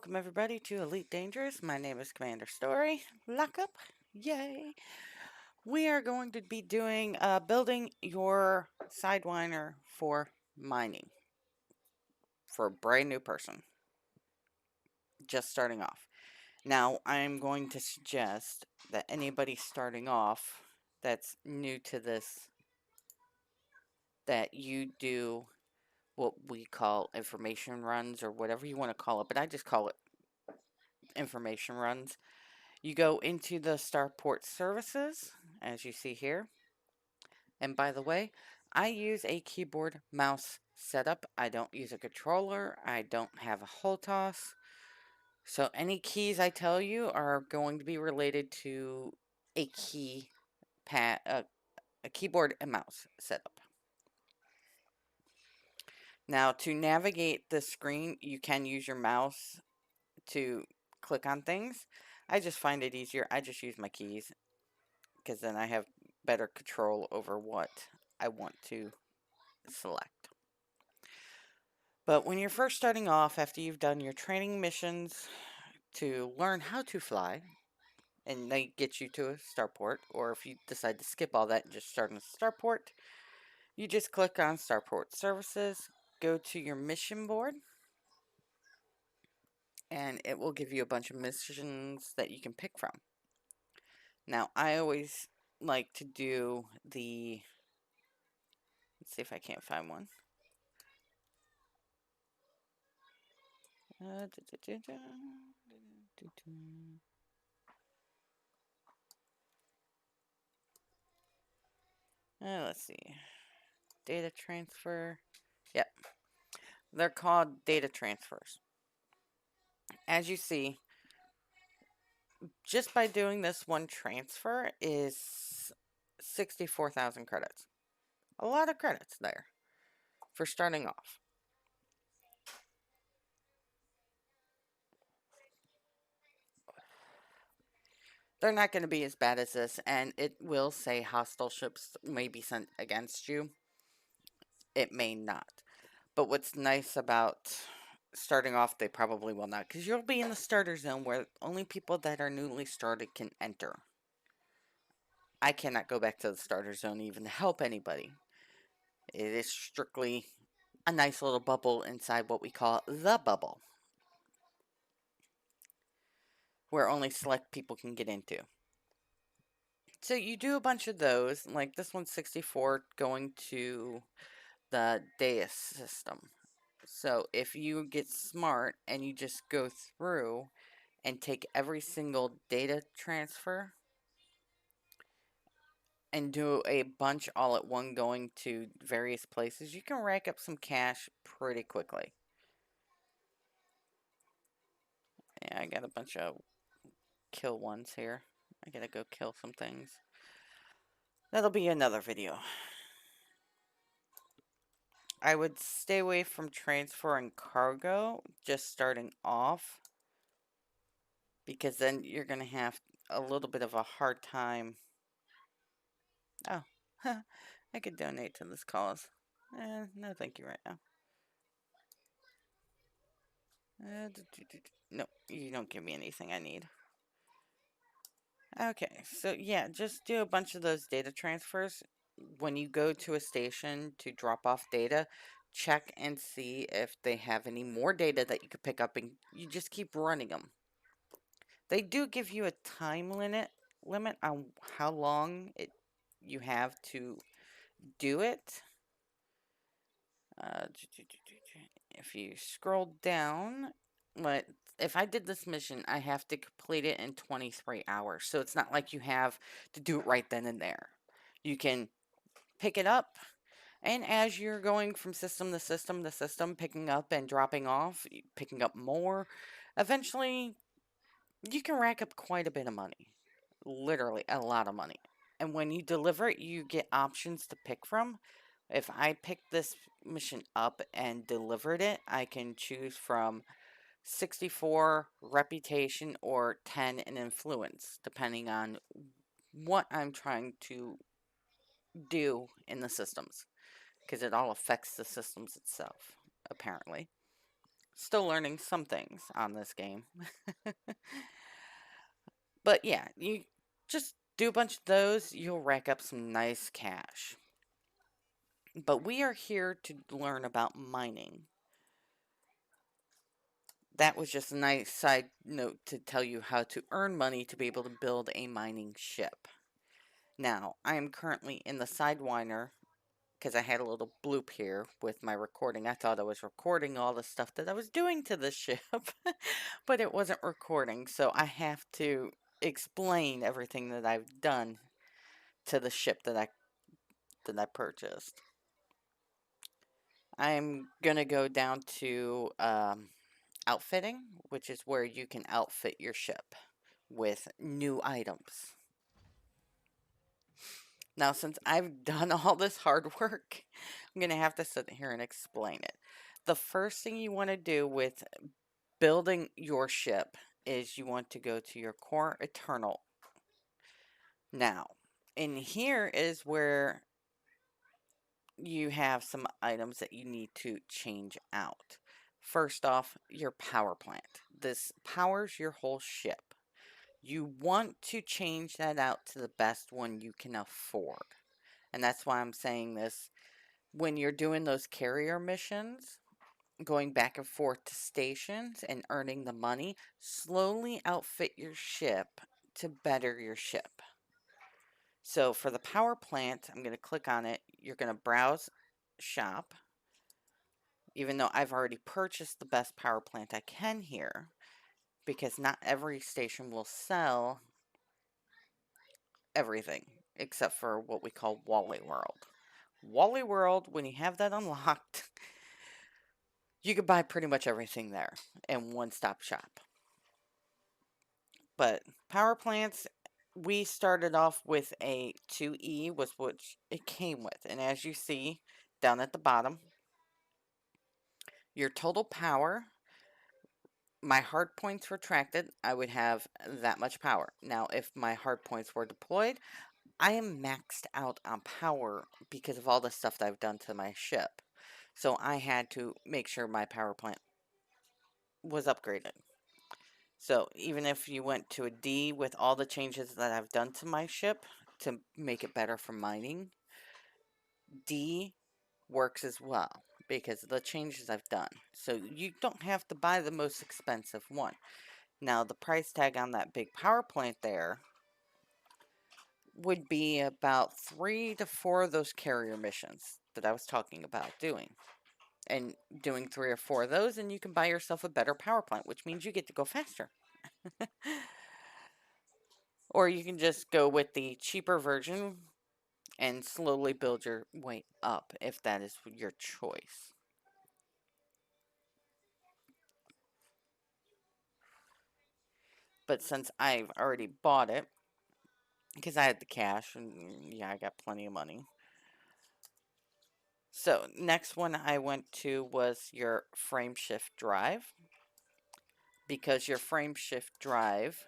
Welcome everybody to Elite Dangerous. My name is Commander Story. Lockup. Yay. We are going to be doing building your Sidewinder for mining for a brand new person. Just starting off. Now, I'm going to suggest that anybody starting off that's new to this, that you do what we call information runs or whatever you want to call it, but I just call it information runs. You go into the Starport services, as you see here. And by the way, I use a keyboard mouse setup. I don't use a controller. I don't have a hole toss. So any keys I tell you are going to be related to a a keyboard and mouse setup. Now, to navigate the screen, you can use your mouse to click on things. I just find it easier. I just use my keys because then I have better control over what I want to select. But when you're first starting off, after you've done your training missions to learn how to fly, and they get you to a starport, or if you decide to skip all that and just start in a starport, you just click on Starport Services, go to your mission board, and it will give you a bunch of missions that you can pick from. Now, I always like to do the, let's see if I can't find one. Let's see. Data transfer. Yep. They're called data transfers. As you see, just by doing this one transfer is 64,000 credits. A lot of credits there for starting off. They're not going to be as bad as this, and it will say hostile ships may be sent against you. It may not. But what's nice about starting off, they probably will not, because you'll be in the starter zone where only people that are newly started can enter. I cannot go back to the starter zone even to help anybody. It is strictly a nice little bubble inside what we call the bubble, where only select people can get into. So you do a bunch of those, like this one's 64 going to the Deus system. So if you get smart and you just go through and take every single data transfer and do a bunch all at one going to various places, you can rack up some cash pretty quickly. Yeah, I got a bunch of kill ones here. I gotta go kill some things. That'll be another video. I would stay away from transferring cargo just starting off, because then you're gonna have a little bit of a hard time. Oh, I could donate to this cause. No thank you right now. No, you don't give me anything I need. Okay, so yeah, just do a bunch of those data transfers. When you go to a station to drop off data, check and see if they have any more data that you could pick up, and you just keep running them. They do give you a time limit on how long you have to do it. If you scroll down, if I did this mission, I have to complete it in 23 hours. So it's not like you have to do it right then and there. You can pick it up, and as you're going from system to system to system, picking up and dropping off, picking up more, eventually you can rack up quite a bit of money. Literally a lot of money. And when you deliver it, you get options to pick from. If I picked this mission up and delivered it, I can choose from 64 reputation or 10 in influence, depending on what I'm trying to do in the systems, because it all affects the systems itself, apparently. Still learning some things on this game. But yeah, you just do a bunch of those, you'll rack up some nice cash. But we are here to learn about mining. That was just a nice side note to tell you how to earn money to be able to build a mining ship. Now, I am currently in the Sidewinder because I had a little bloop here with my recording. I thought I was recording all the stuff that I was doing to the ship, but it wasn't recording, so I have to explain everything that I've done to the ship that I purchased. I'm gonna go down to outfitting, which is where you can outfit your ship with new items. Now, since I've done all this hard work, I'm going to have to sit here and explain it. The first thing you want to do with building your ship is you want to go to your Core Eternal. Now, in here is where you have some items that you need to change out. First off, your power plant. This powers your whole ship. You want to change that out to the best one you can afford. And that's why I'm saying this. When you're doing those carrier missions, going back and forth to stations and earning the money, slowly outfit your ship to better your ship. So for the power plant, I'm going to click on it. You're going to browse shop. Even though I've already purchased the best power plant I can here, because not every station will sell everything except for what we call Wally World. Wally World, when you have that unlocked, you could buy pretty much everything there in one-stop shop. But power plants, we started off with a 2E, was what it came with. And as you see down at the bottom, your total power, my hard points retracted, I would have that much power. Now, if my hard points were deployed, I am maxed out on power because of all the stuff that I've done to my ship. So I had to make sure my power plant was upgraded. So even if you went to a D with all the changes that I've done to my ship to make it better for mining, D works as well because of the changes I've done. So you don't have to buy the most expensive one. Now the price tag on that big power plant there would be about 3 to 4 of those carrier missions that I was talking about doing. And doing 3 or 4 of those, and you can buy yourself a better power plant, which means you get to go faster. Or you can just go with the cheaper version and slowly build your way up if that is your choice. But since I've already bought it, because I had the cash, and yeah, I got plenty of money. So, next one I went to was your frame shift drive. Because your frame shift drive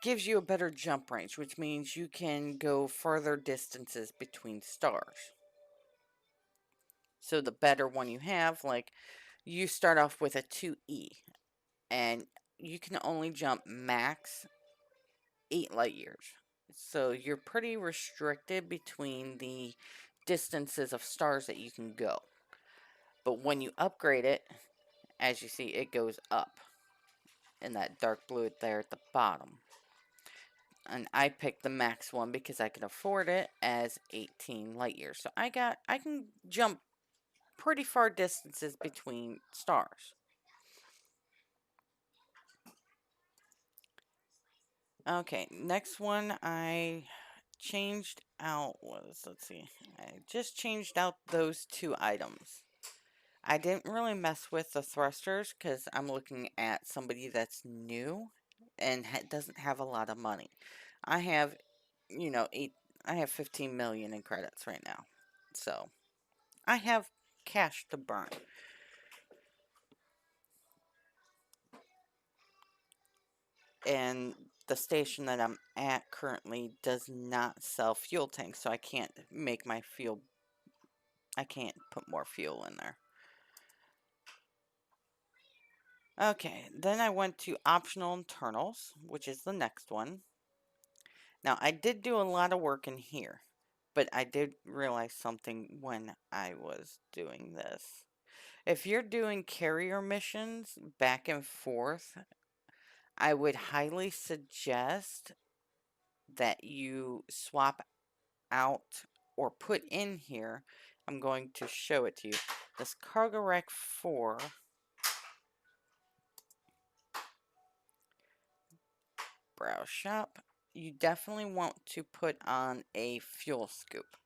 gives you a better jump range, which means you can go further distances between stars. So the better one you have, like you start off with a 2E, and you can only jump max 8 light years. So you're pretty restricted between the distances of stars that you can go. But when you upgrade it, as you see, it goes up in that dark blue there at the bottom. And I picked the max one because I can afford it as 18 light years. So I can jump pretty far distances between stars. Okay, next one I changed out was, let's see, I just changed out those 2 items. I didn't really mess with the thrusters because I'm looking at somebody that's new and doesn't have a lot of money. I have, I have 15 million in credits right now. So, I have cash to burn. And the station that I'm at currently does not sell fuel tanks, so I can't make my fuel, I can't put more fuel in there. Okay, then I went to optional internals, which is the next one. Now, I did do a lot of work in here, but I did realize something when I was doing this. If you're doing carrier missions back and forth, I would highly suggest that you swap out or put in here. I'm going to show it to you. This Cargo Rack 4 browse shop, you definitely want to put on a fuel scoop.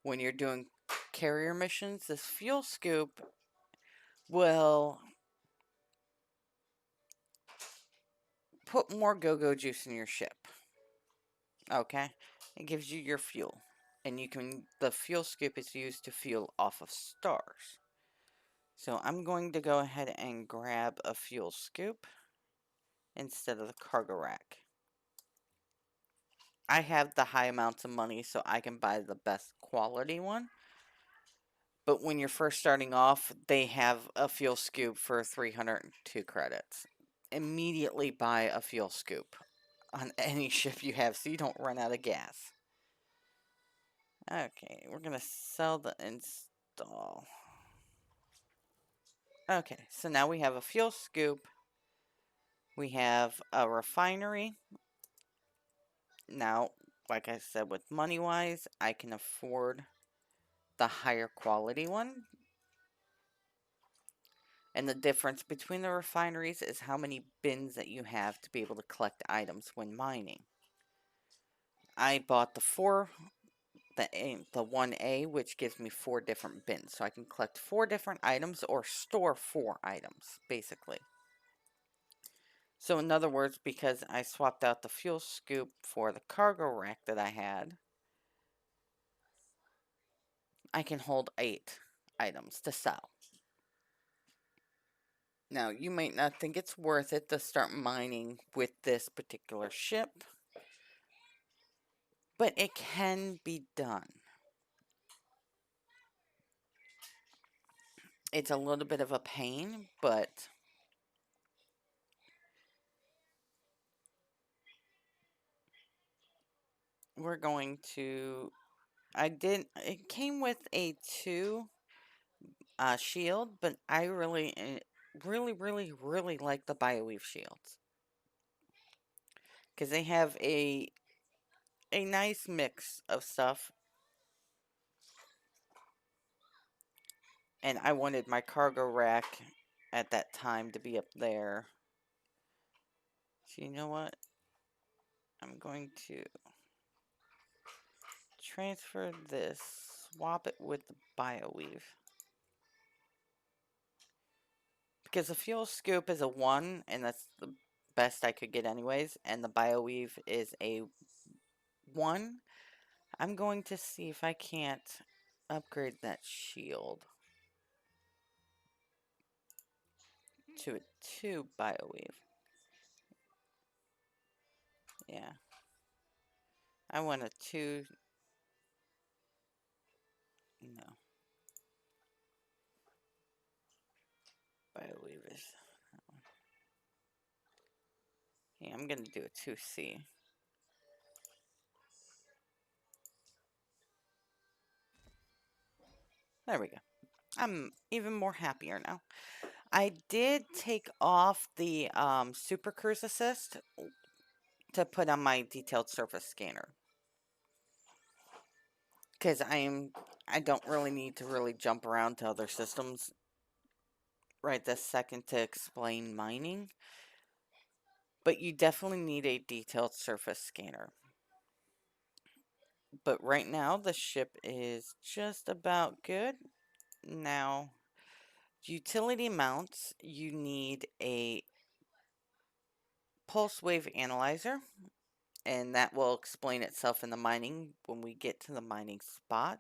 When you're doing carrier missions, this fuel scoop will put more go-go juice in your ship. Okay? It gives you your fuel. And the fuel scoop is used to fuel off of stars. So I'm going to go ahead and grab a fuel scoop instead of the cargo rack. I have the high amounts of money, so I can buy the best quality one. But when you're first starting off, they have a fuel scoop for 302 credits. Immediately buy a fuel scoop on any ship you have so you don't run out of gas. Okay, we're going to sell the install. Okay, so now we have a fuel scoop. We have a refinery. Now, like I said, with money-wise, I can afford the higher quality one. And the difference between the refineries is how many bins that you have to be able to collect items when mining. I bought the 1A, which gives me 4 different bins. So I can collect 4 different items or store 4 items, basically. So in other words, because I swapped out the fuel scoop for the cargo rack that I had, I can hold 8 items to sell. Now, you might not think it's worth it to start mining with this particular ship, but it can be done. It's a little bit of a pain, but we're going to... It came with a 2 shield, but I really like the BioWeave shields. Because they have a nice mix of stuff. And I wanted my cargo rack at that time to be up there. So you know what? I'm going to transfer this, swap it with the BioWeave. Because the fuel scoop is a 1, and that's the best I could get anyways, and the BioWeave is a 1. I'm going to see if I can't upgrade that shield to a 2 BioWeave. Yeah. I want a 2. No. BioWeave is... Yeah, I'm going to do a 2C. There we go. I'm even more happier now. I did take off the Super Cruise Assist to put on my detailed surface scanner. Because I don't really need to really jump around to other systems right this second to explain mining. But you definitely need a detailed surface scanner. But right now, the ship is just about good. Now, utility mounts, you need a pulse wave analyzer. And that will explain itself in the mining when we get to the mining spot.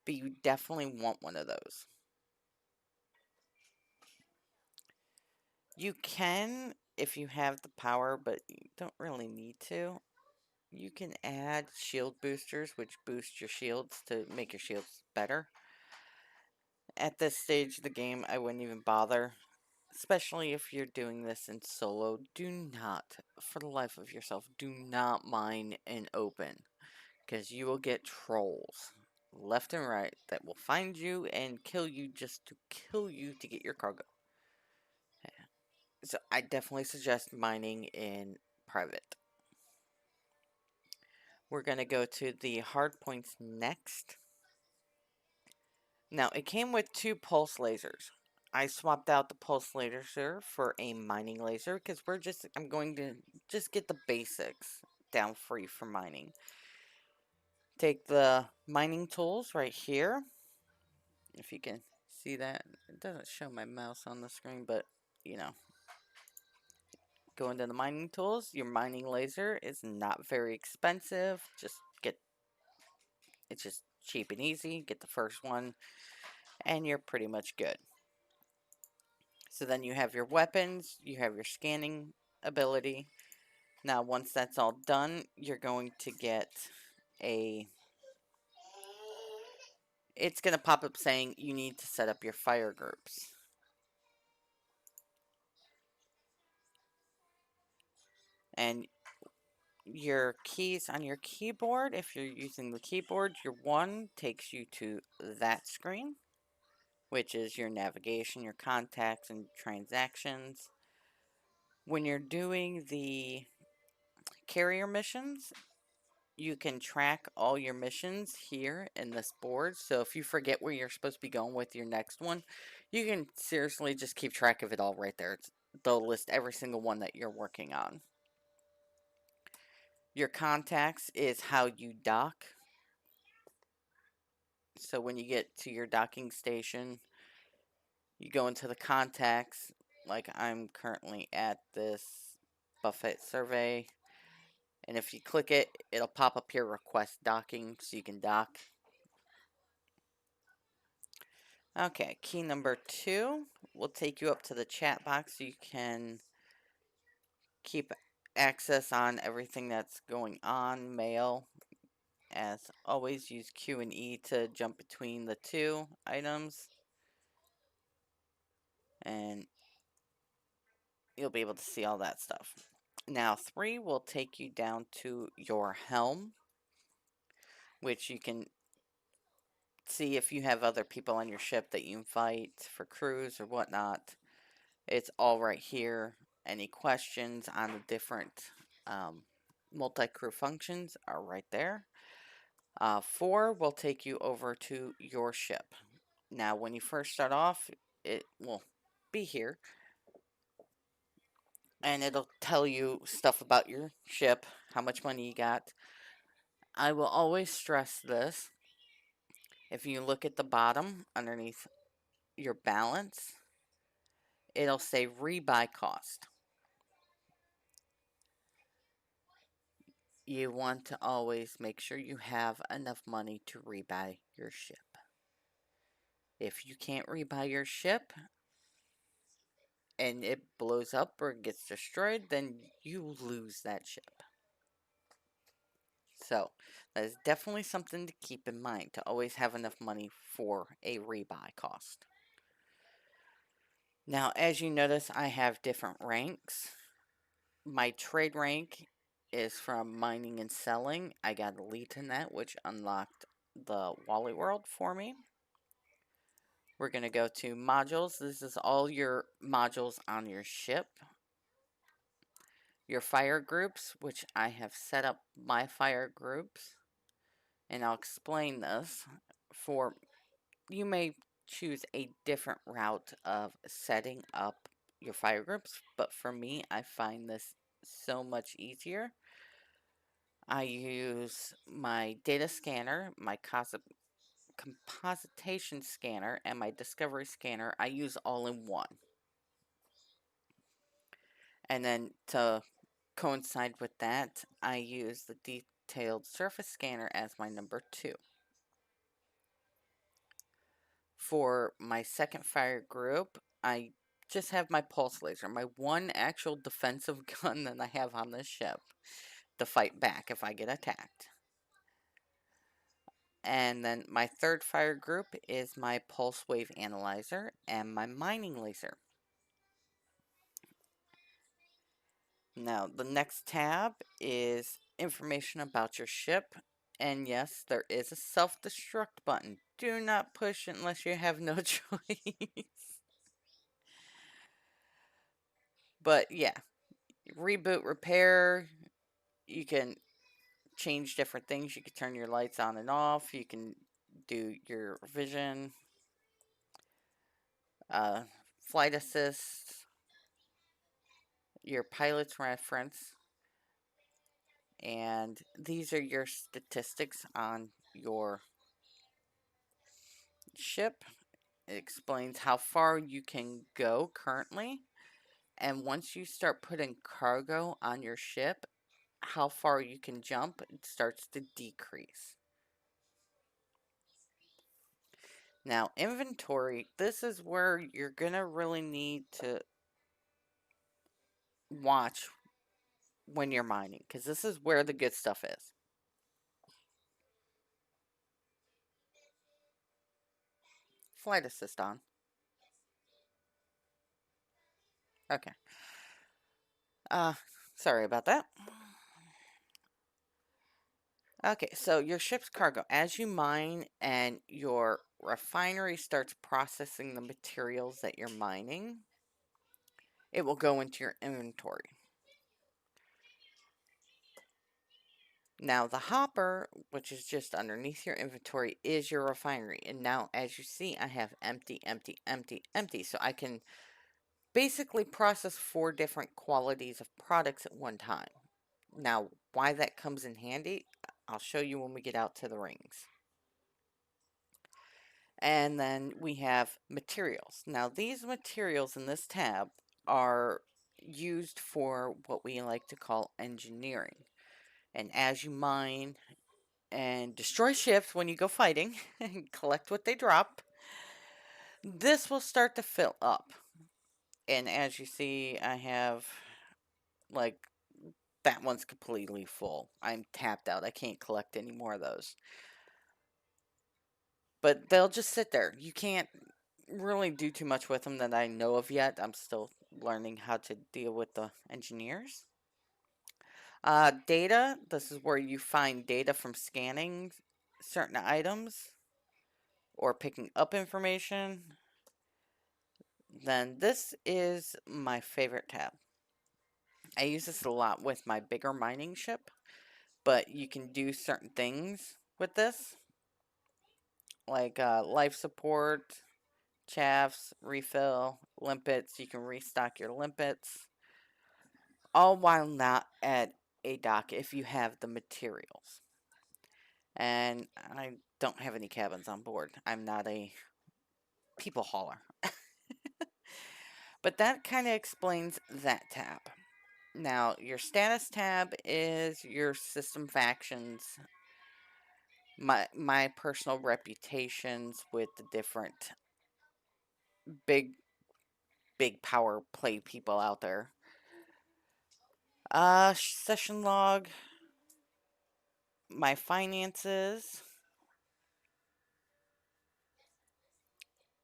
But you definitely want one of those. You can, if you have the power, but you don't really need to. You can add shield boosters, which boost your shields to make your shields better. At this stage of the game, I wouldn't even bother, especially if you're doing this in solo, do not, for the life of yourself, do not mine in open, because you will get trolls left and right that will find you and kill you just to kill you to get your cargo. So I definitely suggest mining in private. We're going to go to the hard points next. Now, it came with 2 pulse lasers. I swapped out the pulse laser for a mining laser because I'm going to just get the basics down for you for mining. Take the mining tools right here. If you can see that, it doesn't show my mouse on the screen, but you know, go into the mining tools. Your mining laser is not very expensive. It's just cheap and easy. Get the first one, and you're pretty much good. So then you have your weapons, you have your scanning ability. Now, once that's all done, you're going to get a. It's going to pop up saying you need to set up your fire groups. And your keys on your keyboard, if you're using the keyboard, your 1 takes you to that screen, which is your navigation, your contacts, and transactions. When you're doing the carrier missions, you can track all your missions here in this board. So if you forget where you're supposed to be going with your next one, you can seriously just keep track of it all right there. They'll list every single one that you're working on. Your contacts is how you dock. So when you get to your docking station, you go into the contacts. Like I'm currently at this buffet survey. And if you click it, it'll pop up here, request docking, so you can dock. Okay, key number 2 will take you up to the chat box so you can keep access on everything that's going on, mail. As always, use Q and E to jump between the 2 items. And you'll be able to see all that stuff. Now, 3 will take you down to your helm, which you can see if you have other people on your ship that you invite for crews or whatnot. It's all right here. Any questions on the different multi-crew functions are right there. 4 will take you over to your ship. Now, when you first start off, it will be here. And it'll tell you stuff about your ship, how much money you got. I will always stress this. If you look at the bottom underneath your balance, it'll say rebuy cost. You want to always make sure you have enough money to rebuy your ship. If you can't rebuy your ship and it blows up or gets destroyed, then you lose that ship. So that is definitely something to keep in mind, to always have enough money for a rebuy cost. Now, as you notice, I have different ranks. My trade rank is from mining and selling. I got elite in that, which unlocked the Wally World for me. We're going to go to modules. This is all your modules on your ship. Your fire groups, which I have set up my fire groups. And I'll explain this. For you may choose a different route of setting up your fire groups, but for me, I find this so much easier. I use my data scanner, my compositation scanner, and my discovery scanner. I use all in one. And then to coincide with that, I use the detailed surface scanner as my number 2. For my second fire group, I just have my pulse laser, my one actual defensive gun that I have on this ship to fight back if I get attacked. And then my third fire group is my pulse wave analyzer and my mining laser. Now, the next tab is information about your ship. And yes, there is a self-destruct button. Do not push it unless you have no choice. But yeah, reboot, repair. You can change different things. You can turn your lights on and off. You can do your vision, uh, flight assist, your pilot's reference, and these are your statistics on your ship. It explains how far you can go currently, and once you start putting cargo on your ship, how far you can jump, it starts to decrease. Now, inventory, this is where you're going to really need to watch when you're mining, because this is where the good stuff is. Flight assist on. Okay. Uh, Sorry about that. Okay, so your ship's cargo, as you mine and your refinery starts processing the materials that you're mining, it will go into your inventory. Now, the hopper, which is just underneath your inventory, is your refinery. And now, as you see, I have empty, empty, empty, empty. So I can basically process 4 different qualities of products at one time. Now, why that comes in handy, I'll show you when we get out to the rings. And then we have materials. Now, these materials in this tab are used for what we like to call engineering. And as you mine and destroy ships when you go fighting and collect what they drop, this will start to fill up. And as you see, I have like that one's completely full. I'm tapped out. I can't collect any more of those. But they'll just sit there. You can't really do too much with them that I know of yet. I'm still learning how to deal with the engineers. Data. This is where you find data from scanning certain items or picking up information. Then this is my favorite tab. I use this a lot with my bigger mining ship, but you can do certain things with this, like life support, chaffs, refill, limpets. You can restock your limpets, all while not at a dock if you have the materials. And I don't have any cabins on board. I'm not a people hauler. But that kind of explains that tab. Now, your status tab is your system factions, my personal reputations with the different big power play people out there. Session log, my finances,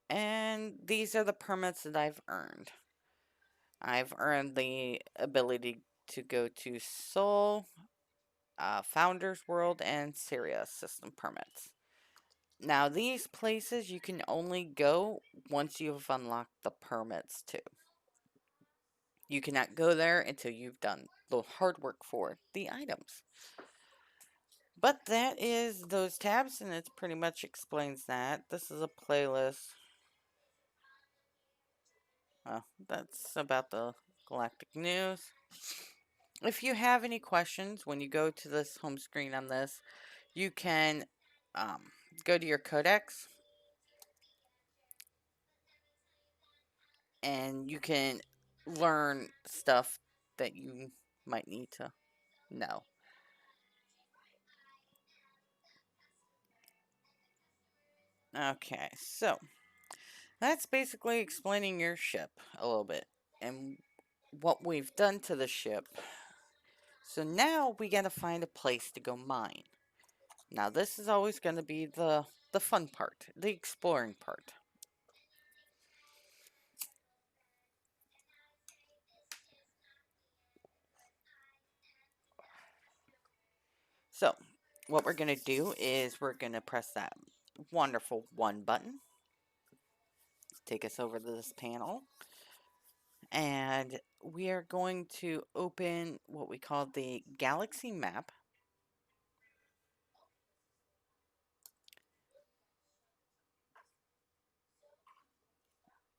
and these are the permits that I've earned. I've earned the ability to go to Seoul, Founders World, and Syria system permits. Now, these places you can only go once you've unlocked the permits too. You cannot go there until you've done the hard work for the items. But that is those tabs, and it pretty much explains that. This is a playlist. That's about the galactic news. If you have any questions when you go to this home screen on this, you can go to your codex and you can learn stuff that you might need to know. Okay, so that's basically explaining your ship a little bit and what we've done to the ship. So now we gotta find a place to go mine. Now this is always gonna be the fun part, the exploring part. So, what we're going to do is we're going to press that wonderful 1 button. Take us over to this panel. And we are going to open what we call the galaxy map.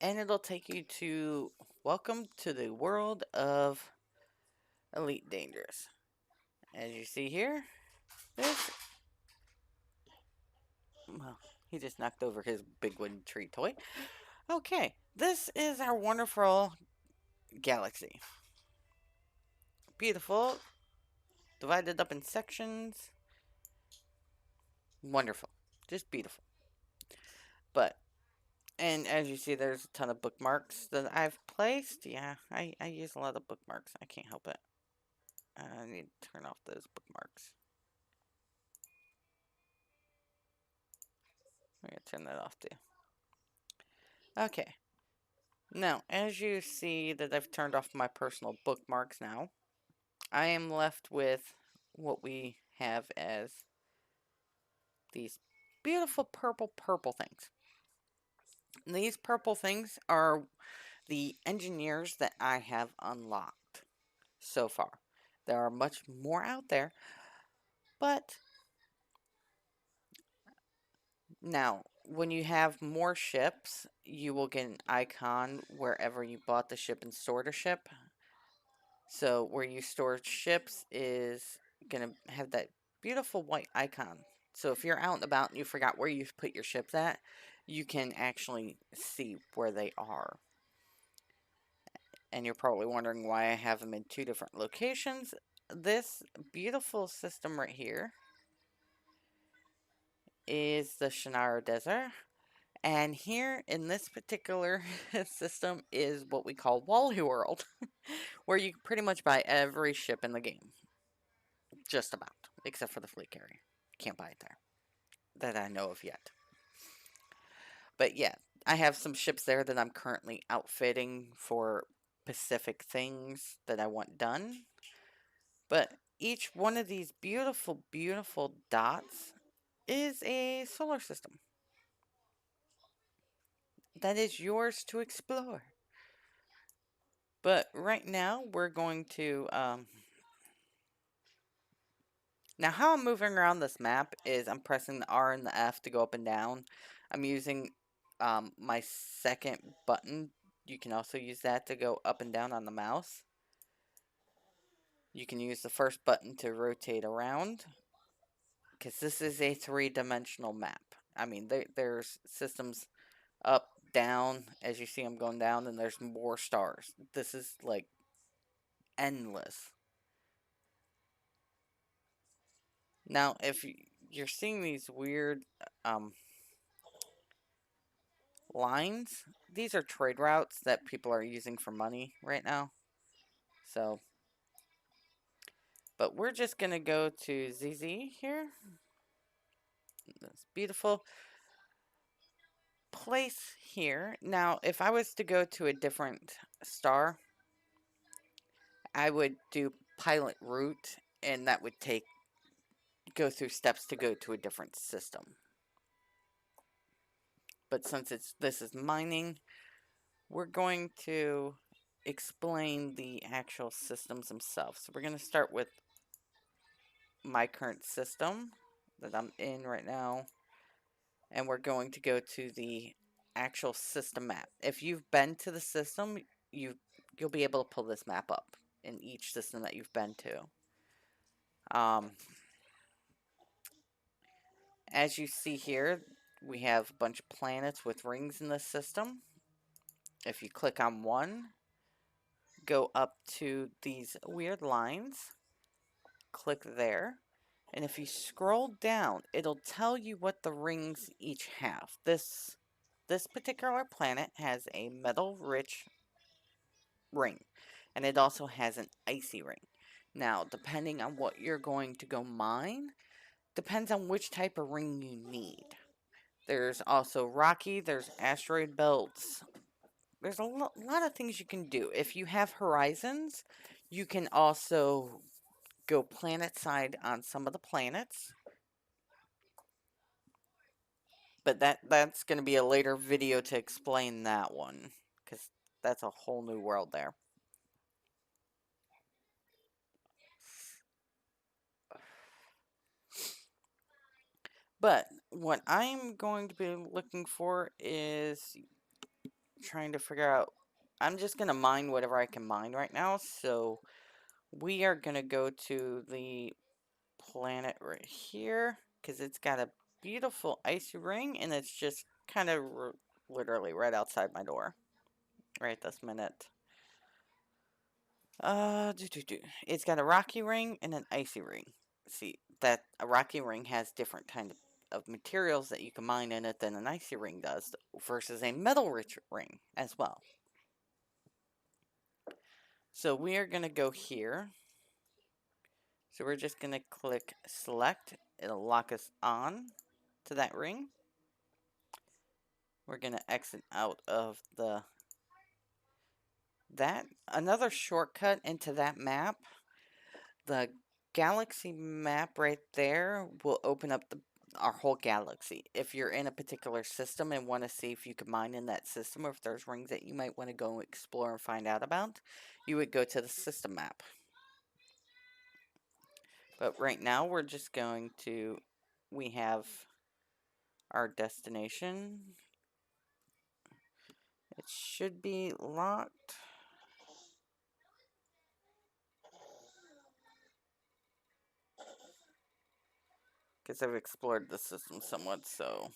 And it'll take you to welcome to the world of Elite Dangerous. As you see here, this, well, he just knocked over his big wooden tree toy. Okay, this is our wonderful galaxy. Beautiful, divided up in sections. Wonderful, just beautiful. But, and as you see, there's a ton of bookmarks that I've placed. Yeah, I use a lot of bookmarks. I can't help it. I need to turn off those bookmarks. I'm going to turn that off too. Okay. Now, as you see that I've turned off my personal bookmarks now, I am left with what we have as these beautiful purple things. And these purple things are the engineers that I have unlocked so far. There are much more out there, but now when you have more ships, you will get an icon wherever you bought the ship and stored a ship. So where you store ships is going to have that beautiful white icon. So if you're out and about and you forgot where you put your ships at, you can actually see where they are. And you're probably wondering why I have them in 2 different locations. This beautiful system right here is the Shannara Desert. And here in this particular system is what we call Wally World, where you pretty much buy every ship in the game. Just about, except for the fleet carrier. Can't buy it there, that I know of yet. But yeah, I have some ships there that I'm currently outfitting for specific things that I want done. But each one of these beautiful, beautiful dots is a solar system that is yours to explore. But right now, we're going to, now how I'm moving around this map is I'm pressing the R and the F to go up and down. I'm using my second button. You can also use that to go up and down on the mouse. You can use the first button to rotate around, because this is a 3-dimensional map. I mean, there's systems up, down, as you see I'm going down, and there's more stars. This is like endless. Now, if you're seeing these weird lines, these are trade routes that people are using for money right now. So, but we're just going to go to ZZ here. That's beautiful place here. Now, if I was to go to a different star, I would do pilot route, and that would go through steps to go to a different system. But since this is mining, we're going to explain the actual systems themselves. So we're going to start with my current system that I'm in right now, and we're going to go to the actual system map. If you've been to the system, you'll be able to pull this map up in each system that you've been to. As you see here, we have a bunch of planets with rings in the system. If you click on one, go up to these weird lines, click there, and if you scroll down, it'll tell you what the rings each have. This particular planet has a metal-rich ring, and it also has an icy ring. Now, depending on what you're going to go mine, depends on which type of ring you need. There's also rocky, there's asteroid belts. There's a lot of things you can do. If you have horizons, you can also go planet side on some of the planets. But that's going to be a later video to explain that one, because that's a whole new world there. But what I'm going to be looking for is trying to figure out. I'm just going to mine whatever I can mine right now. So we are going to go to the planet right here because it's got a beautiful icy ring and it's just kind of literally right outside my door right this minute. It's got a rocky ring and an icy ring. See, that a rocky ring has different kind of materials that you can mine in it than an icy ring does, versus a metal rich ring as well. So we are going to go here. So we're just going to click select. It'll lock us on to that ring. We're going to exit out of that. Another shortcut into that map, the galaxy map right there will open up our whole galaxy. If you're in a particular system and want to see if you can mine in that system, or if there's rings that you might want to go explore and find out about, you would go to the system map. But right now we're just going to, we have our destination. It should be locked. Because I've explored the system somewhat, so.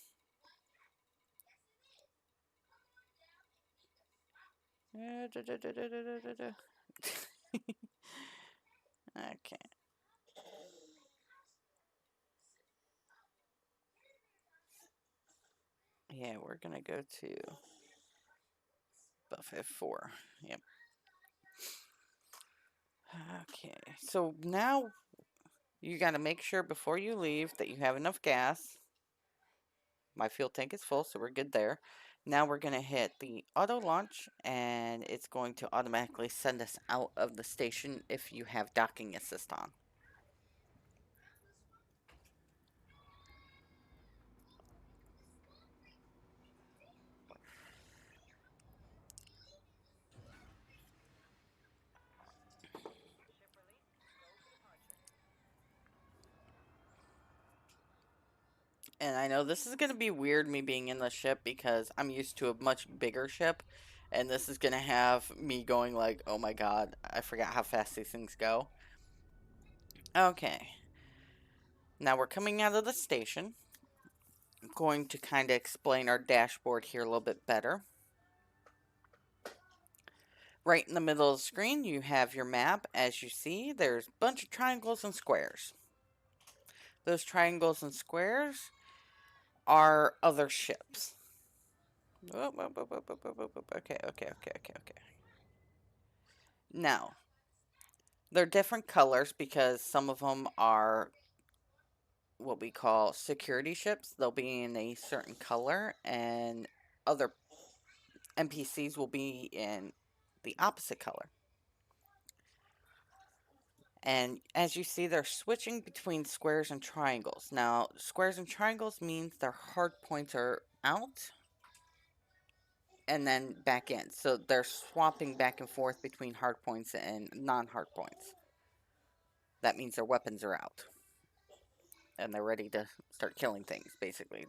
Okay. Yeah, we're gonna go to Buffet 4. Yep. Okay, so now you gotta make sure before you leave that you have enough gas. My fuel tank is full, so we're good there. Now we're gonna hit the auto launch, and it's going to automatically send us out of the station if you have docking assist on. And I know this is going to be weird, me being in the ship, because I'm used to a much bigger ship. And this is going to have me going like, oh my god, I forgot how fast these things go. Okay. Now we're coming out of the station. I'm going to kind of explain our dashboard here a little bit better. Right in the middle of the screen, you have your map. As you see, there's a bunch of triangles and squares. Those triangles and squares are other ships. Okay. Now, they're different colors because some of them are what we call security ships. They'll be in a certain color, and other NPCs will be in the opposite color. And as you see, they're switching between squares and triangles. Now, squares and triangles means their hard points are out and then back in. So they're swapping back and forth between hard points and non-hard points. That means their weapons are out. And they're ready to start killing things, basically.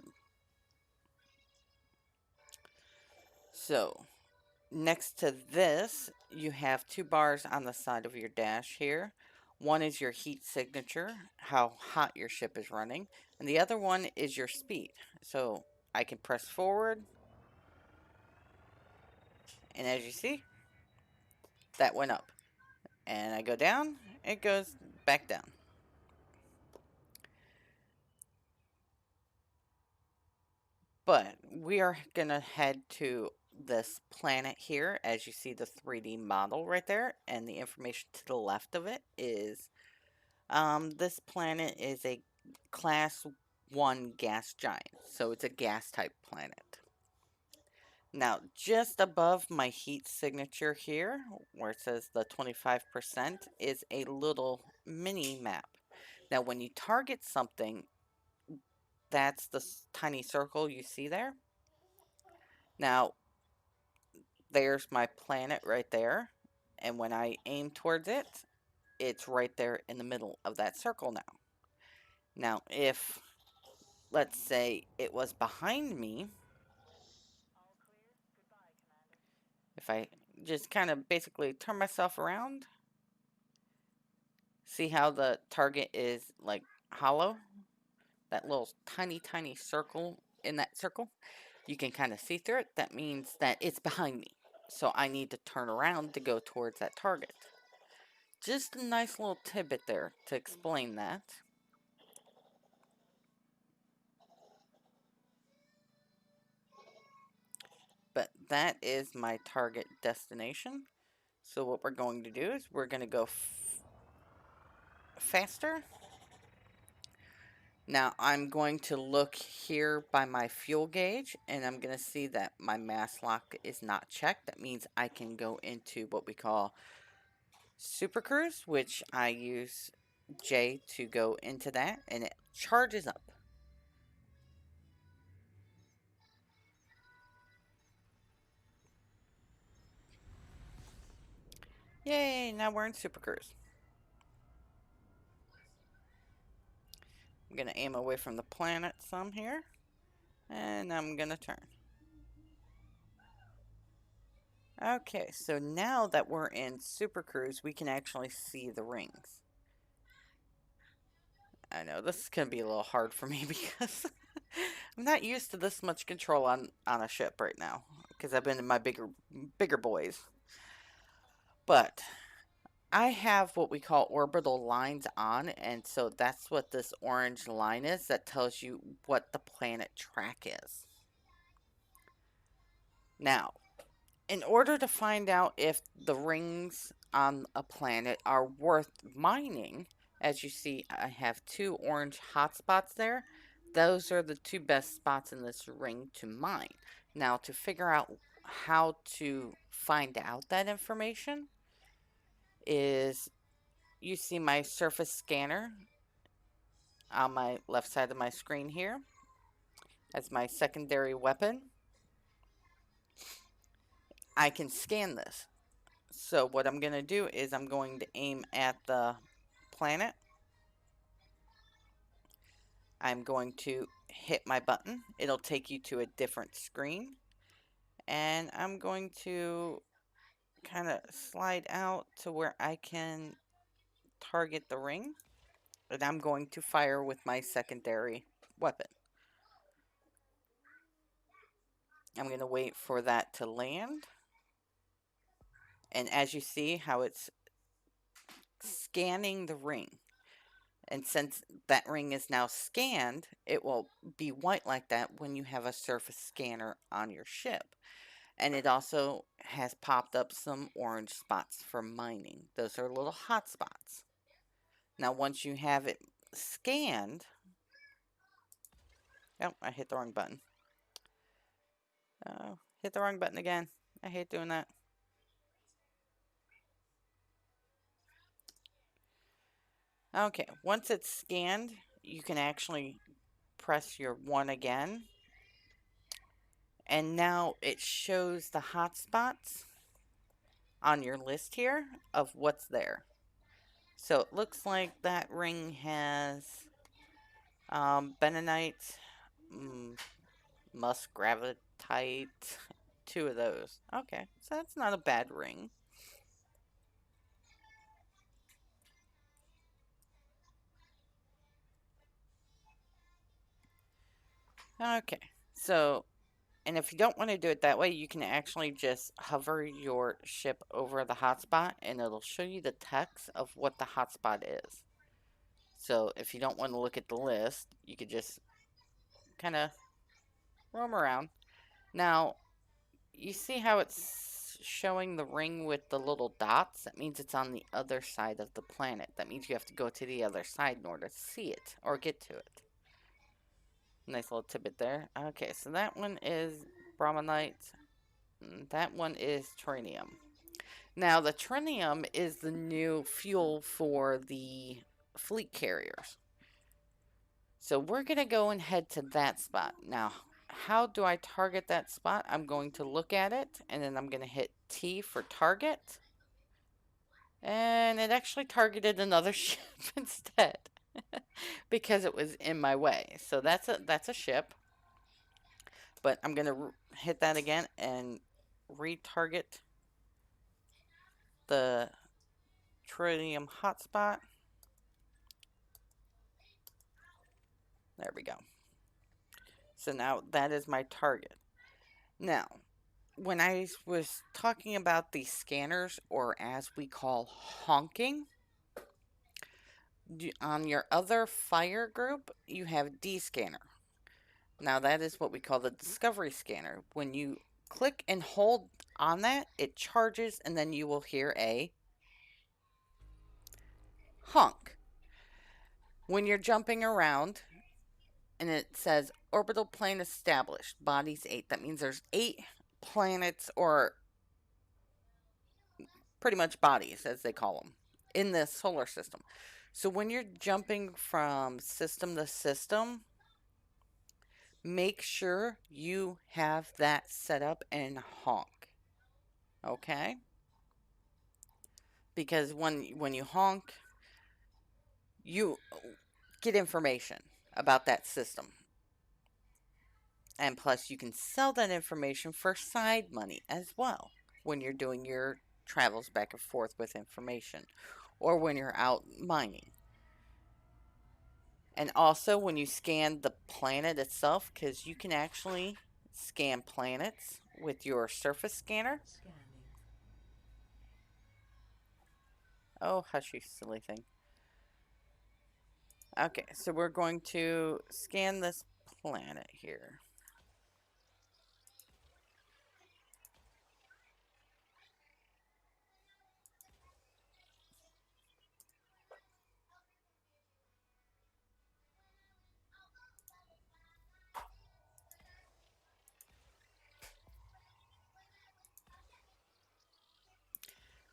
So, next to this, you have two bars on the side of your dash here. One is your heat signature, how hot your ship is running, and the other one is your speed. So, I can press forward, and as you see, that went up. And I go down, it goes back down. But we are going to head to this planet here. As you see the 3D model right there, and the information to the left of it is this planet is a class 1 gas giant, so it's a gas type planet. Now, just above my heat signature here, where it says the 25%, is a little mini map. Now, when you target something, that's the tiny circle you see there. Now, there's my planet right there. And when I aim towards it, it's right there in the middle of that circle now. Now, if, let's say, it was behind me, if I just kind of basically turn myself around, see how the target is like hollow? That little tiny, tiny circle in that circle, you can kind of see through it. That means that it's behind me. So I need to turn around to go towards that target. Just a nice little tidbit there to explain that. But that is my target destination. So what we're going to do is we're going to go faster. Now I'm going to look here by my fuel gauge, and I'm going to see that my mass lock is not checked. That means I can go into what we call Super Cruise, which I use J to go into that, and it charges up. Yay, now we're in Super Cruise. I'm going to aim away from the planet some here, and I'm going to turn. Okay, so now that we're in Super Cruise, we can actually see the rings. I know, this is going to be a little hard for me because I'm not used to this much control on a ship right now, because I've been in my bigger boys. But I have what we call orbital lines on, and so that's what this orange line is that tells you what the planet track is. Now, in order to find out if the rings on a planet are worth mining, as you see, I have 2 orange hotspots there. Those are the 2 best spots in this ring to mine. Now, to figure out how to find out that information is you see my surface scanner on my left side of my screen here as my secondary weapon. I can scan this. So what I'm going to do is I'm going to aim at the planet. I'm going to hit my button. It'll take you to a different screen. And I'm going to kind of slide out to where I can target the ring. And I'm going to fire with my secondary weapon. I'm going to wait for that to land. And as you see how it's scanning the ring. And since that ring is now scanned, it will be white like that when you have a surface scanner on your ship. And it also has popped up some orange spots for mining. Those are little hot spots. Now once you have it scanned, oh, I hit the wrong button. Oh, hit the wrong button again. I hate doing that. Okay, once it's scanned, you can actually press your 1 again. And now it shows the hotspots on your list here of what's there. So it looks like that ring has bentonite, musgravitite, 2 of those. Okay, so that's not a bad ring. Okay, so, and if you don't want to do it that way, you can actually just hover your ship over the hotspot and it'll show you the text of what the hotspot is. So if you don't want to look at the list, you could just kind of roam around. Now, you see how it's showing the ring with the little dots? That means it's on the other side of the planet. That means you have to go to the other side in order to see it or get to it. Nice little tidbit there. Okay, so that one is Brahmanite. That one is Trinium. Now, the tritium is the new fuel for the fleet carriers. So we're going to go and head to that spot. Now, how do I target that spot? I'm going to look at it, and then I'm going to hit T for target. And it actually targeted another ship instead because it was in my way. So that's a ship. But I'm going to hit that again and retarget the tritium hotspot. There we go. So now that is my target. Now, when I was talking about the scanners, or as we call honking, on your other fire group, you have D scanner. Now that is what we call the discovery scanner. When you click and hold on that, it charges and then you will hear a honk. When you're jumping around and it says orbital plane established, bodies 8, that means there's 8 planets, or pretty much bodies as they call them, in the solar system. So when you're jumping from system to system, make sure you have that set up and honk. Okay? Because when you honk, you get information about that system. And plus you can sell that information for side money as well when you're doing your travels back and forth with information, or when you're out mining. And also when you scan the planet itself, because you can actually scan planets with your surface scanner. Oh, hush, you silly thing. Okay, so we're going to scan this planet here.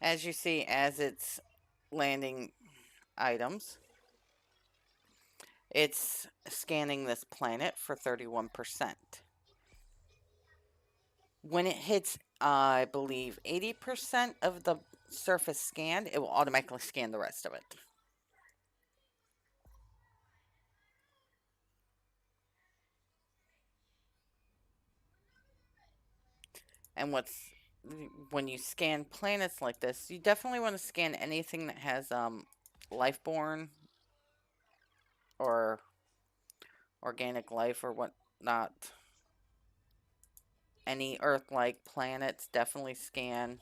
As you see, as it's landing items, it's scanning this planet for 31%. When it hits, I believe, 80% of the surface scanned, it will automatically scan the rest of it. And when you scan planets like this, you definitely want to scan anything that has life-born or organic life or whatnot. Any Earth-like planets, definitely scan.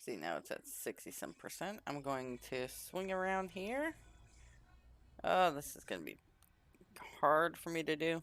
See, now it's at 60-some%. I'm going to swing around here. Oh, this is going to be hard for me to do.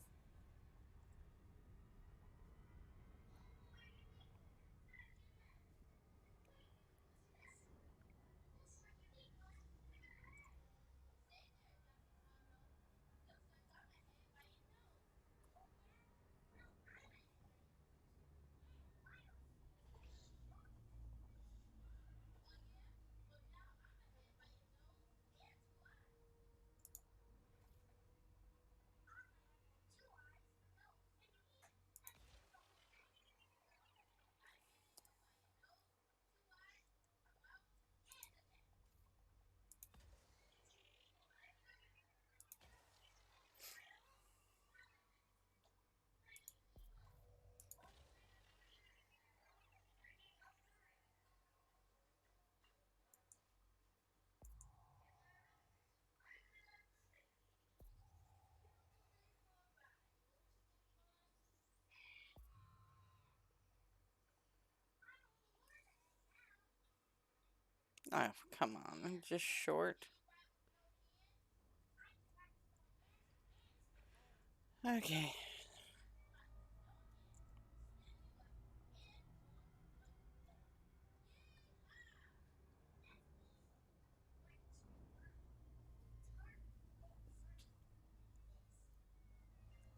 Oh, come on. I'm just short. Okay.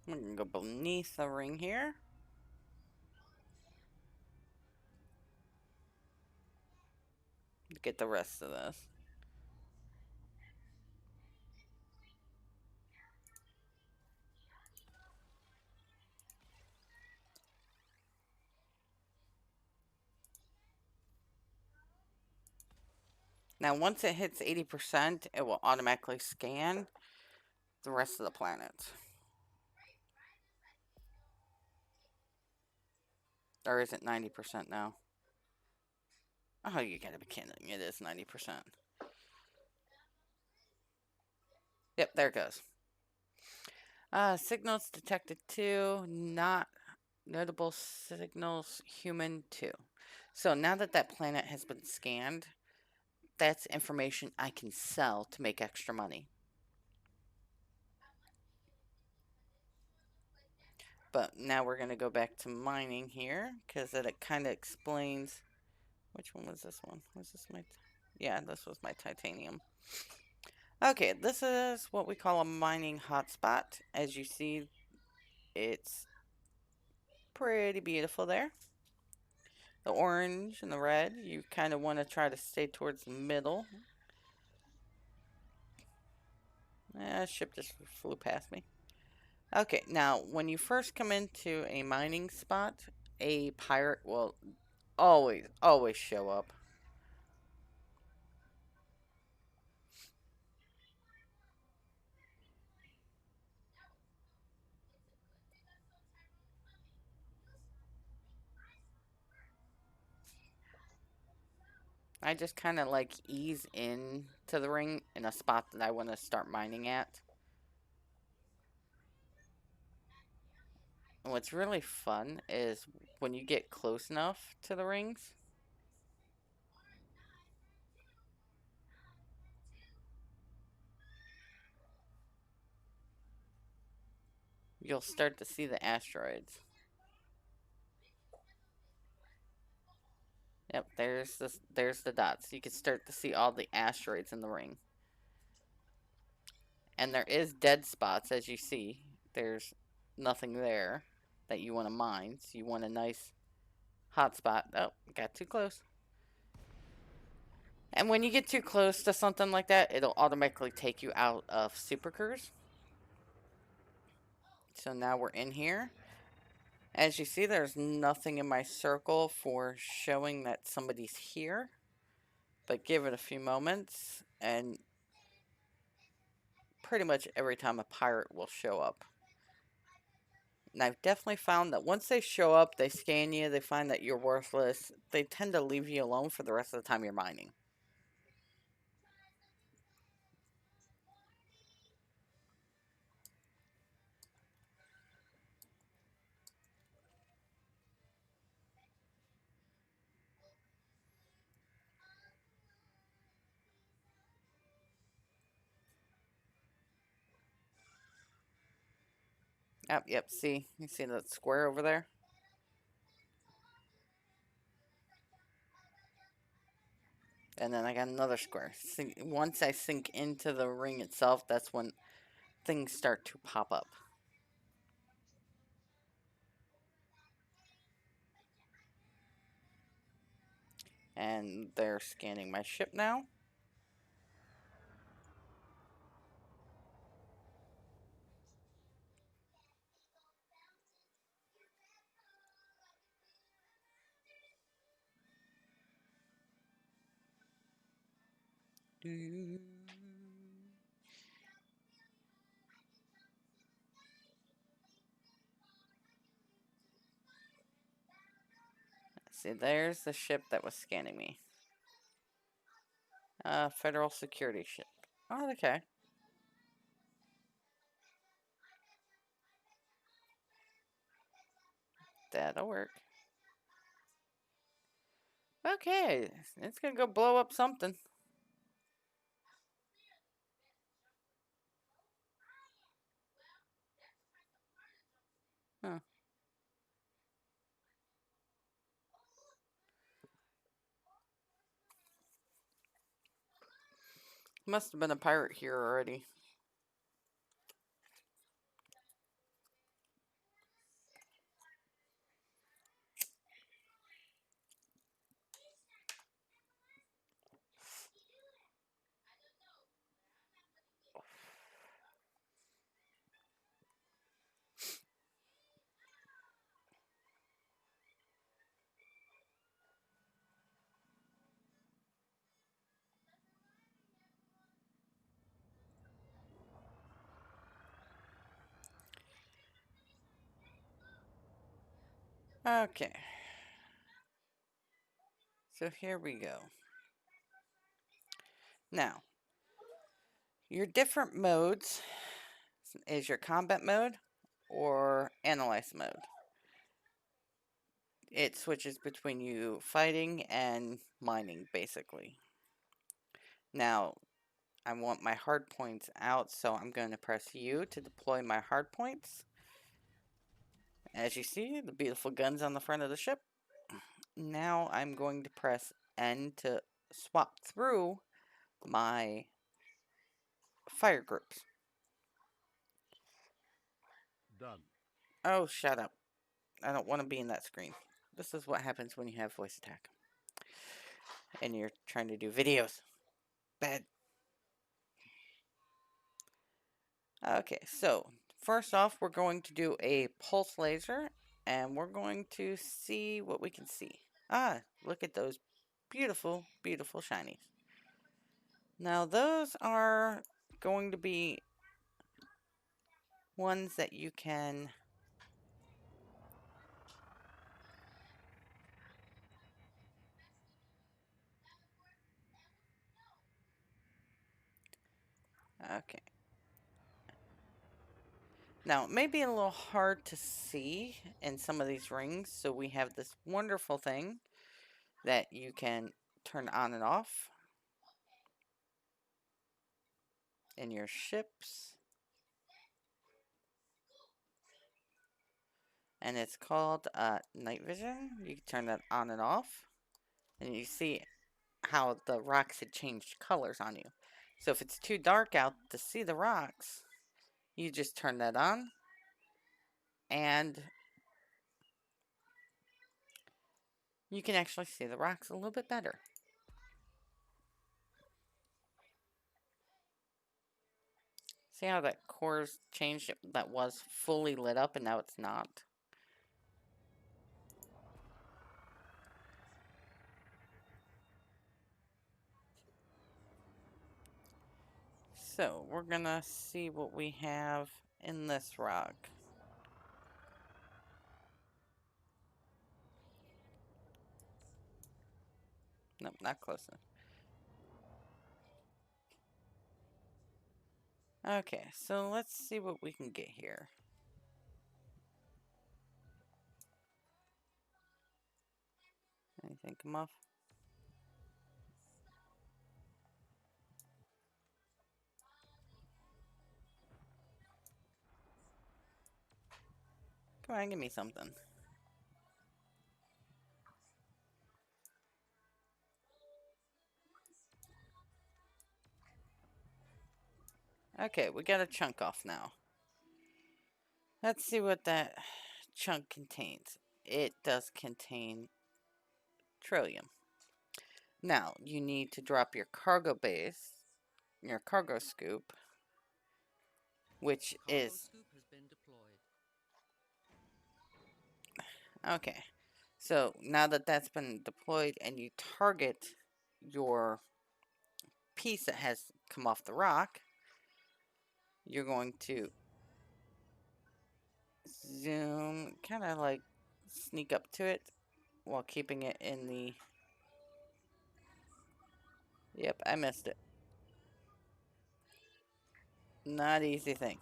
We're gonna go beneath the ring here. Get the rest of this. Now, once it hits 80%, it will automatically scan the rest of the planets. Or is it 90% now? Oh, you gotta be kidding. It is 90%. Yep, there it goes. Signals detected 2, not notable signals human 2. So now that that planet has been scanned, that's information I can sell to make extra money. But now we're going to go back to mining here because it kind of explains. Which one was this one? Was this my... Yeah, this was my titanium. Okay, this is what we call a mining hotspot. As you see, it's pretty beautiful there. The orange and the red, you kind of want to try to stay towards the middle. Ship just flew past me. Okay, now when you first come into a mining spot, a pirate will always show up. I just kind of like ease in to the ring in a spot that I want to start mining at. And what's really fun is when you get close enough to the rings, you'll start to see the asteroids. Yep, there's the dots. You can start to see all the asteroids in the ring. And there is dead spots, as you see. There's nothing there that you want to mine. So you want a nice hot spot. Oh, got too close. And when you get too close to something like that, it'll automatically take you out of supercurs. So now we're in here. As you see, there's nothing in my circle for showing that somebody's here. But give it a few moments, and pretty much every time a pirate will show up. And I've definitely found that once they show up, they scan you, they find that you're worthless, they tend to leave you alone for the rest of the time you're mining. Yep, see? You see that square over there? And then I got another square. Once I sink into the ring itself, that's when things start to pop up. And they're scanning my ship now. See, there's the ship that was scanning me. Federal security ship. Oh, okay. That'll work. Okay, it's gonna go blow up something. Huh. Must have been a pirate here already. Okay. So here we go. Now, your different modes is your combat mode or analyze mode. It switches between you fighting and mining, basically. Now, I want my hard points out, so I'm going to press U to deploy my hard points. As you see, the beautiful guns on the front of the ship. Now I'm going to press N to swap through my fire groups. Done. Oh, shut up. I don't want to be in that screen. This is what happens when you have voice attack. And you're trying to do videos. Bad. Okay, so first off, we're going to do a pulse laser. And we're going to see what we can see. Ah, look at those beautiful, beautiful shinies. Now those are going to be ones that you can... Okay. Now, it may be a little hard to see in some of these rings, so we have this wonderful thing that you can turn on and off in your ships. And it's called night vision. You can turn that on and off. And you see how the rocks had changed colors on you. So if it's too dark out to see the rocks, you just turn that on. And you can actually see the rocks a little bit better. See how that core's changed? That was fully lit up and now it's not. So we're gonna see what we have in this rock. Nope, not close enough. Okay, so let's see what we can get here. Anything come off? Come on, give me something. Okay, we got a chunk off now. Let's see what that chunk contains. It does contain trillium. Now, you need to drop your cargo base, your cargo scoop, which is... Scoop has been deployed. Okay, so now that that's been deployed and you target your piece that has come off the rock, you're going to zoom, kind of like sneak up to it while keeping it in the... Yep, I missed it. Not easy thing.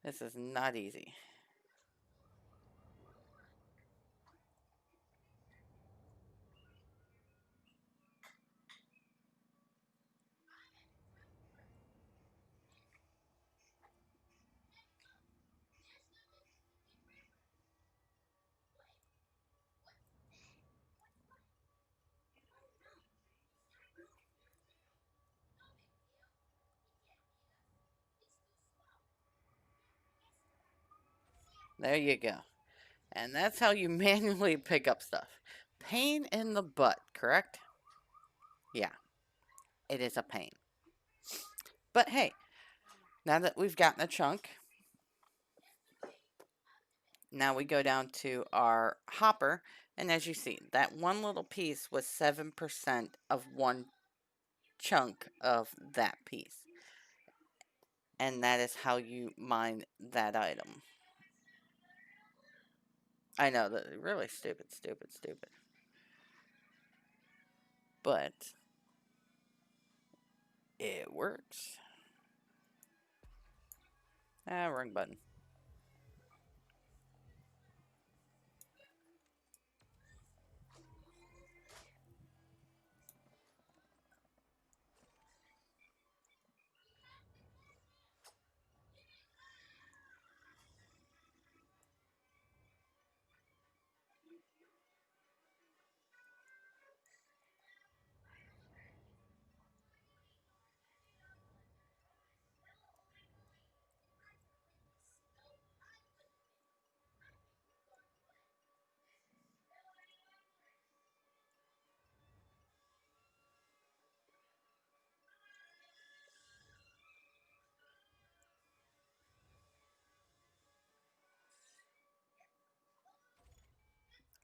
This is not easy. There you go. And that's how you manually pick up stuff. Pain in the butt, correct? Yeah, it is a pain. But hey, now that we've gotten a chunk, now we go down to our hopper, and as you see, that one little piece was 7% of one chunk of that piece. and that is how you mine that item. I know that really stupid, stupid, stupid. But it works. Ah, wrong button.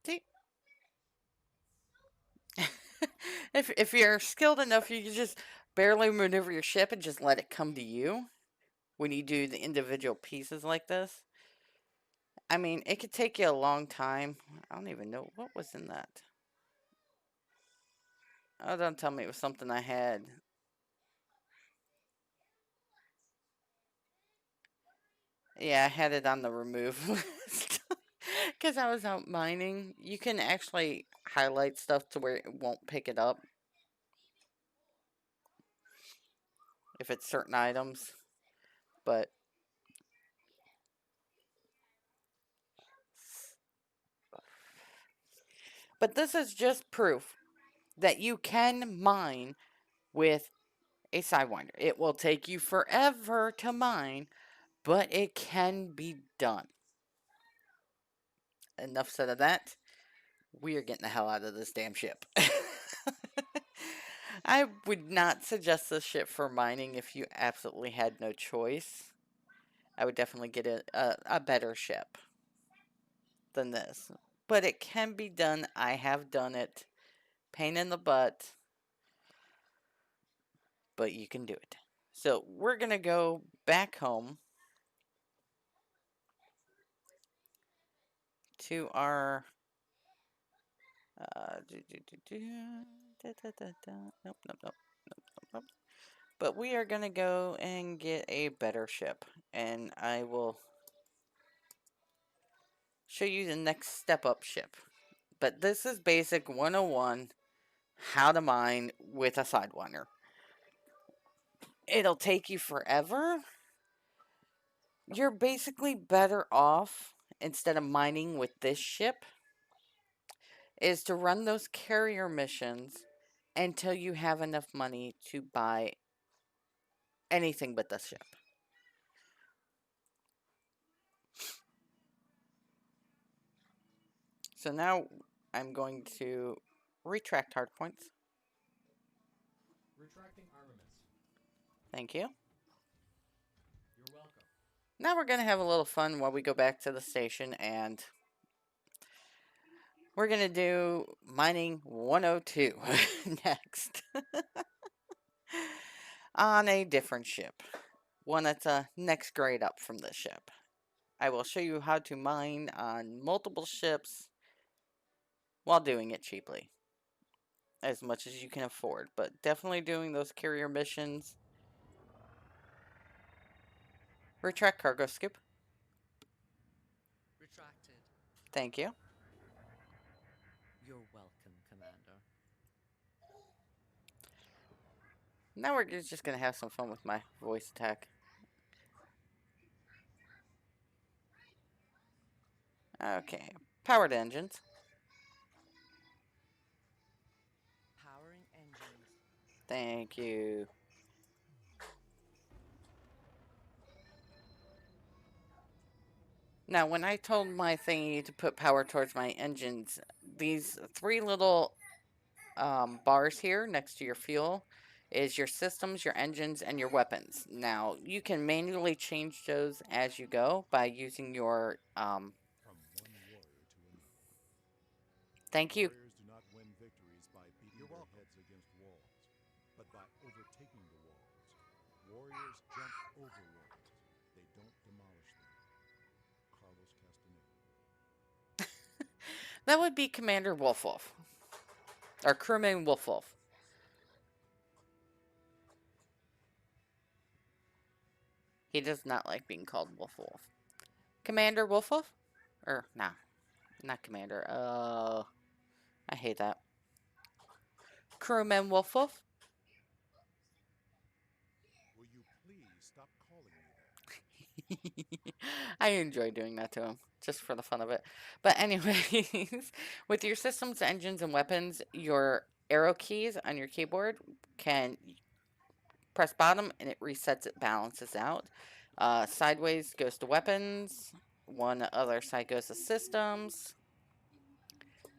See? If you're skilled enough, you can just barely maneuver your ship and just let it come to you when you do the individual pieces like this. I mean, it could take you a long time. I don't even know what was in that. Oh, don't tell me it was something I had. Yeah, I had it on the remove list. Because I was out mining. You can actually highlight stuff to where it won't pick it up if it's certain items. But this is just proof that you can mine with a sidewinder. It will take you forever to mine, but it can be done. Enough said of that. We are getting the hell out of this damn ship. I would not suggest this ship for mining if you absolutely had no choice. I would definitely get a better ship than this. But it can be done. I have done it. Pain in the butt, but you can do it. So we're going to go back home to our. Nope, nope, nope, nope, nope. But we are going to go and get a better ship. And I will show you the next step up ship. But this is basic 101 how to mine with a Sidewinder. It'll take you forever. You're basically better off, instead of mining with this ship, is to run those carrier missions until you have enough money to buy anything but the ship. So now I'm going to retract hardpoints. Retracting armaments. Thank you. You're welcome. Now we're going to have a little fun while we go back to the station, and we're going to do mining 102 next on a different ship. One that's a next grade up from this ship. I will show you how to mine on multiple ships while doing it cheaply. As much as you can afford, but definitely doing those carrier missions. Retract cargo scoop. Retracted. Thank you. You're welcome, Commander. Now we're just going to have some fun with my voice attack. Okay. Powered engines. Powering engines. Thank you. Now, when I told my thingy to put power towards my engines, these three little bars here next to your fuel is your systems, your engines, and your weapons. Now, you can manually change those as you go by using your. From one warrior to another. Thank you. Warriors do not win victories by beating their heads against walls, but by overtaking the walls. Warriors jump over walls. That would be Commander Wolf Wolf. Or Crewman Wolf Wolf. He does not like being called Wolf Wolf. Commander Wolf Wolf? Or, nah. Not Commander. I hate that. Crewman Wolf Wolf? Will you please stop calling me that? I enjoy doing that to him, just for the fun of it. But anyways, with your systems, engines, and weapons, your arrow keys on your keyboard can press bottom and it resets it, balances out. Sideways goes to weapons. One other side goes to systems.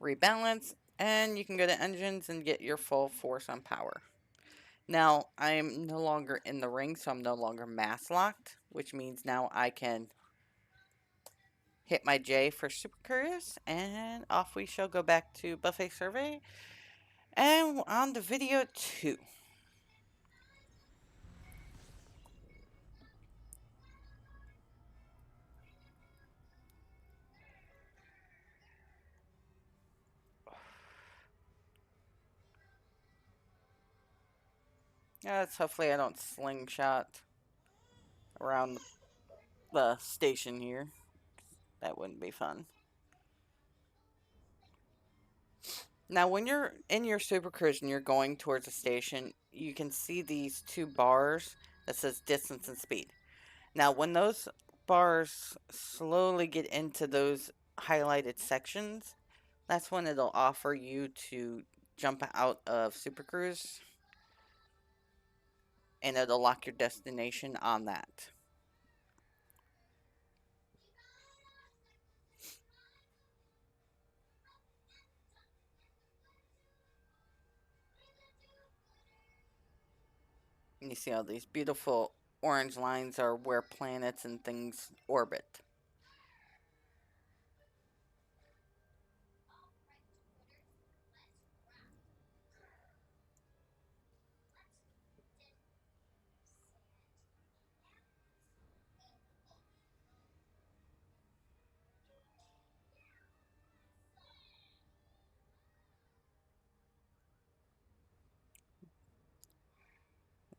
Rebalance. And you can go to engines and get your full force on power. Now, I'm no longer in the ring, so I'm no longer mass locked, which means now I can hit my J for Super Curious, and off we shall go back to Buffet Survey, and on to video 2. Let's hopefully I don't slingshot around the station here. That wouldn't be fun. Now, when you're in your Super Cruise and you're going towards a station, you can see these two bars that says distance and speed. Now, when those bars slowly get into those highlighted sections, that's when it'll offer you to jump out of Super Cruise, and it'll lock your destination on that. And you see all these beautiful orange lines are where planets and things orbit.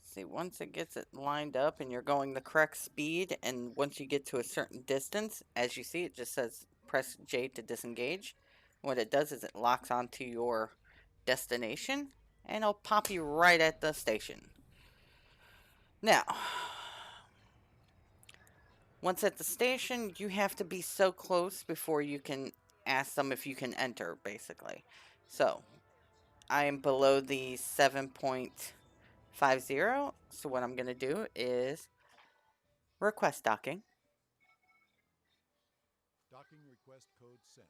See, once it gets it lined up and you're going the correct speed, and once you get to a certain distance, as you see, it just says press J to disengage. What it does is it locks onto your destination, and it'll pop you right at the station. Now, once at the station, you have to be so close before you can ask them if you can enter, basically. So, I am below the 7.50, so what I'm going to do is request docking. Docking request code sent.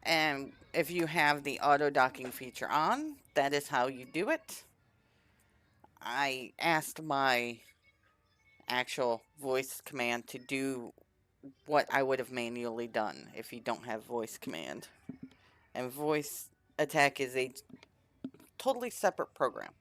And if you have the auto docking feature on, that is how you do it. I asked my actual voice command to do what I would have manually done if you don't have voice command. And voice attack is a totally separate program.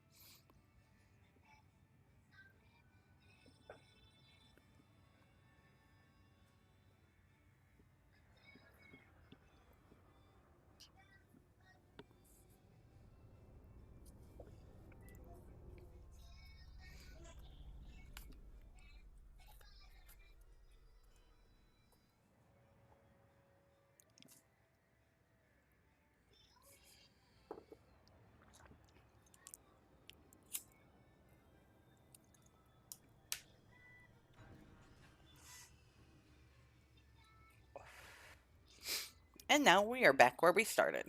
And now we are back where we started.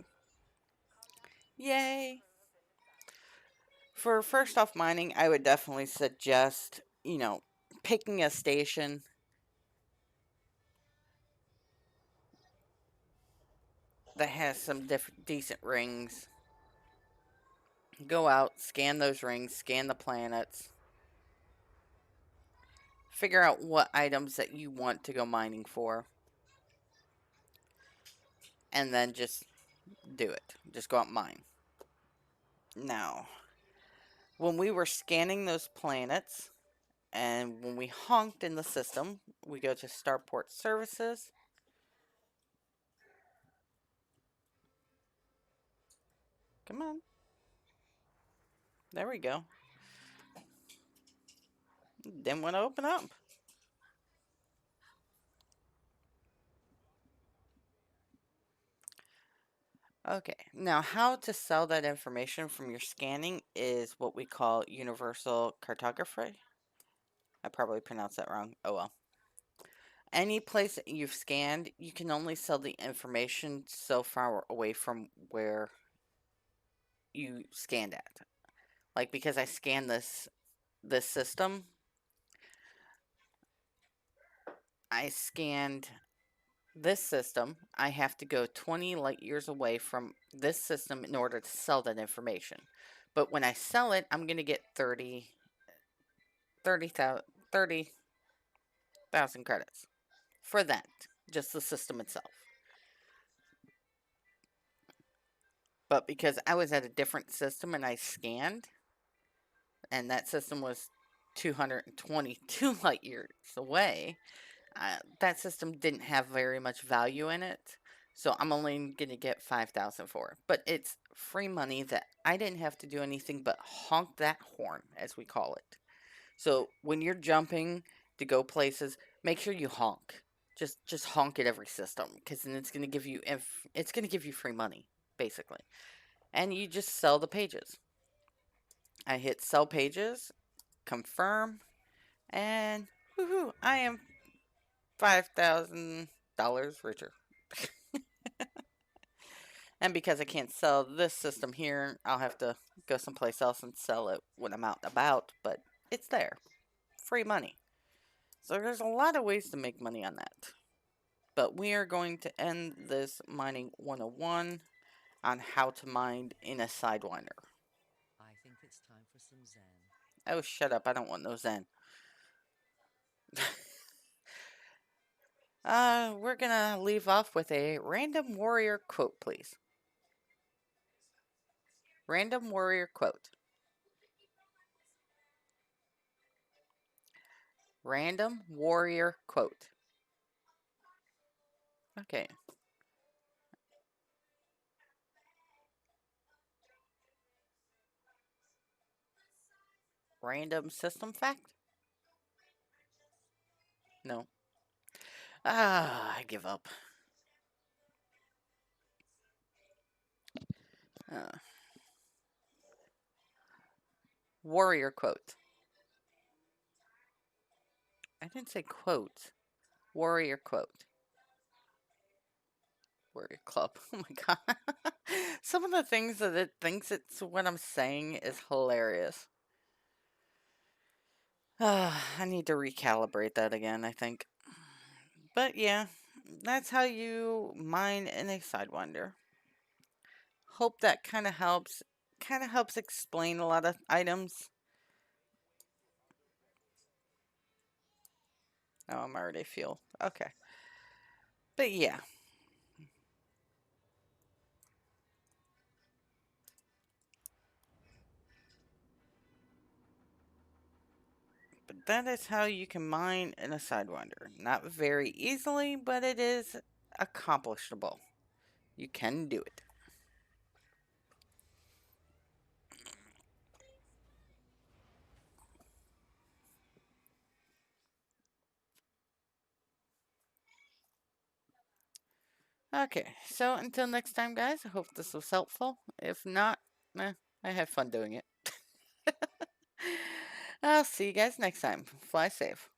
Yay! For first off mining, I would definitely suggest, picking a station that has some decent rings. Go out, scan those rings, scan the planets. Figure out what items that you want to go mining for. And then just do it. Just go out and mine. Now, when we were scanning those planets, And when we honked in the system, we go to Starport Services. Come on. There we go. Didn't want to open up. Okay, now how to sell that information from your scanning is what we call universal cartography. I probably pronounced that wrong. Oh well. Any place that you've scanned, you can only sell the information so far away from where you scanned at. Like because I scanned this system, I scanned this system, I have to go 20 light years away from this system in order to sell that information. But when I sell it, I'm going to get 30,000 credits for that, just the system itself. But because I was at a different system and I scanned, and that system was 222 light years away, that system didn't have very much value in it. So I'm only going to get 5,000 for it. But it's free money that I didn't have to do anything but honk that horn, as we call it. So when you're jumping to go places, make sure you honk. Just honk at every system, because then it's going to give you free money, basically. And you just sell the pages. I hit sell pages, confirm, and woohoo, I am $5,000 richer. And because I can't sell this system here, I'll have to go someplace else and sell it when I'm out and about, but it's there. Free money. So there's a lot of ways to make money on that. But we are going to end this mining 101 on how to mine in a Sidewinder. I think it's time for some Zen. Oh, shut up. I don't want no Zen. We're gonna leave off with a random warrior quote, please. Random warrior quote. Random warrior quote. Okay. Random system fact? No. I give up. Uh, warrior quote. I didn't say quote. Warrior quote. Warrior club. Oh my god. Some of the things that it thinks it's what I'm saying is hilarious. I need to recalibrate that again, I think. But yeah, that's how you mine in a Sidewinder. Hope that kind of helps. Kind of helps explain a lot of items. Oh, I'm already fuel. Okay. But yeah. But that is how you can mine in a Sidewinder. Not very easily, but it is accomplishable. You can do it. Okay, so until next time, guys, I hope this was helpful. If not, I had fun doing it. I'll see you guys next time. Fly safe.